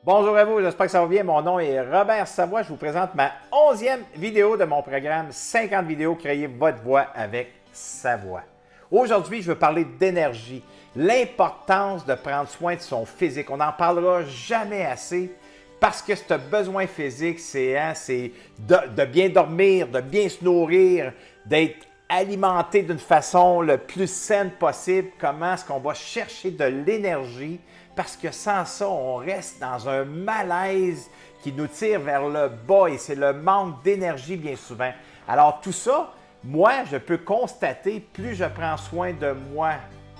Bonjour à vous, j'espère que ça va bien. Mon nom est Robert Savoie. Je vous présente ma 11e vidéo de mon programme 50 vidéos, créer votre voix avec sa voix. Aujourd'hui, je veux parler d'énergie, l'importance de prendre soin de son physique. On n'en parlera jamais assez parce que ce besoin physique, c'est de bien dormir, de bien se nourrir, d'être alimenté d'une façon le plus saine possible. Comment est-ce qu'on va chercher de l'énergie? Parce que sans ça, on reste dans un malaise qui nous tire vers le bas et c'est le manque d'énergie bien souvent. Alors tout ça, moi, je peux constater, plus je prends soin de moi,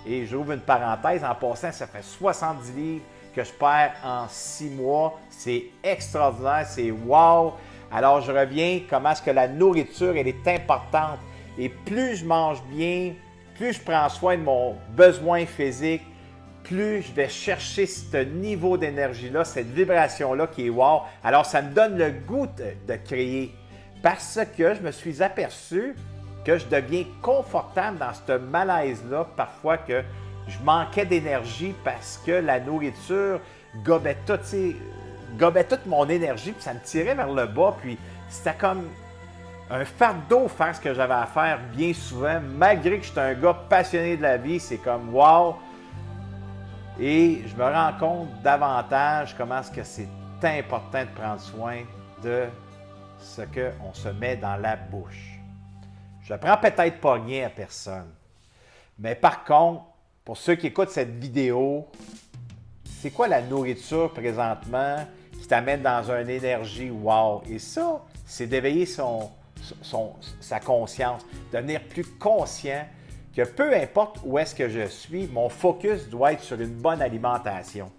et j'ouvre une parenthèse, en passant, ça fait 70 livres que je perds en 6 mois. C'est extraordinaire, c'est wow! Alors je reviens, comment est-ce que la nourriture, elle est importante. Et plus je mange bien, plus je prends soin de mon besoin physique, plus je vais chercher ce niveau d'énergie-là, cette vibration-là qui est wow. Alors, ça me donne le goût de créer parce que je me suis aperçu que je deviens confortable dans ce malaise-là, parfois que je manquais d'énergie parce que la nourriture gobait toute mon énergie, puis ça me tirait vers le bas, puis c'était comme un fardeau faire ce que j'avais à faire bien souvent, malgré que j'étais un gars passionné de la vie, c'est comme wow! Et je me rends compte davantage comment est-ce que c'est important de prendre soin de ce qu'on se met dans la bouche. Je ne prends peut-être pas rien à personne. Mais par contre, pour ceux qui écoutent cette vidéo, c'est quoi la nourriture présentement qui t'amène dans une énergie wow? Et ça, c'est d'éveiller sa conscience, devenir plus conscient que peu importe où est-ce que je suis, mon focus doit être sur une bonne alimentation.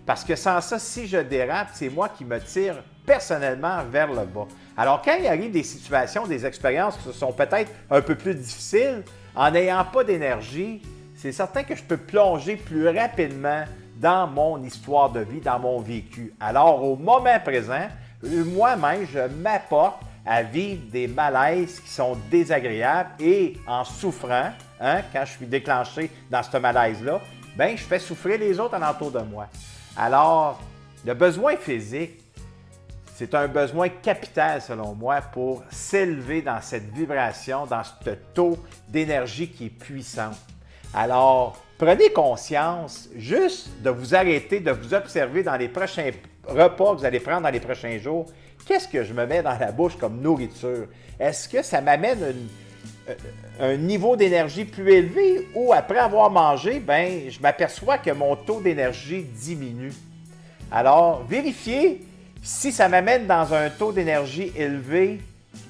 Parce que sans ça, si je dérape, c'est moi qui me tire personnellement vers le bas. Alors quand il arrive des situations, des expériences qui sont peut-être un peu plus difficiles, en n'ayant pas d'énergie, c'est certain que je peux plonger plus rapidement dans mon histoire de vie, dans mon vécu. Alors au moment présent, moi-même, je m'apporte à vivre des malaises qui sont désagréables et en souffrant, quand je suis déclenché dans ce malaise-là, bien, je fais souffrir les autres alentour de moi. Alors, le besoin physique, c'est un besoin capital selon moi pour s'élever dans cette vibration, dans ce taux d'énergie qui est puissant. Alors, prenez conscience juste de vous arrêter, de vous observer dans les prochains repas que vous allez prendre dans les prochains jours. Qu'est-ce que je me mets dans la bouche comme nourriture? Est-ce que ça m'amène un niveau d'énergie plus élevé ou après avoir mangé, ben, je m'aperçois que mon taux d'énergie diminue? Alors, vérifiez si ça m'amène dans un taux d'énergie élevé.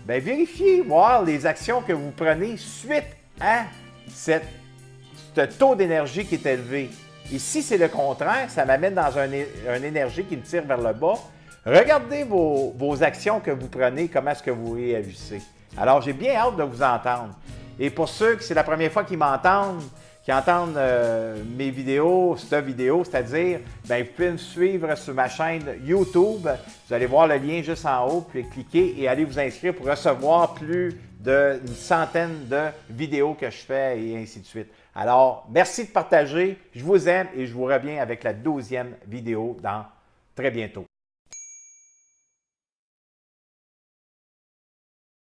Bien, vérifiez, voir les actions que vous prenez suite à ce taux d'énergie qui est élevé. Et si c'est le contraire, ça m'amène dans une énergie qui me tire vers le bas, regardez vos actions que vous prenez, comment est-ce que vous réagissez. Alors, j'ai bien hâte de vous entendre. Et pour ceux que c'est la première fois qu'ils m'entendent, qui entendent mes vidéos, cette vidéo, c'est-à-dire, bien, vous pouvez me suivre sur ma chaîne YouTube. Vous allez voir le lien juste en haut, puis cliquez et allez vous inscrire pour recevoir plus d'une centaine de vidéos que je fais et ainsi de suite. Alors, merci de partager. Je vous aime et je vous reviens avec la 12e vidéo dans très bientôt.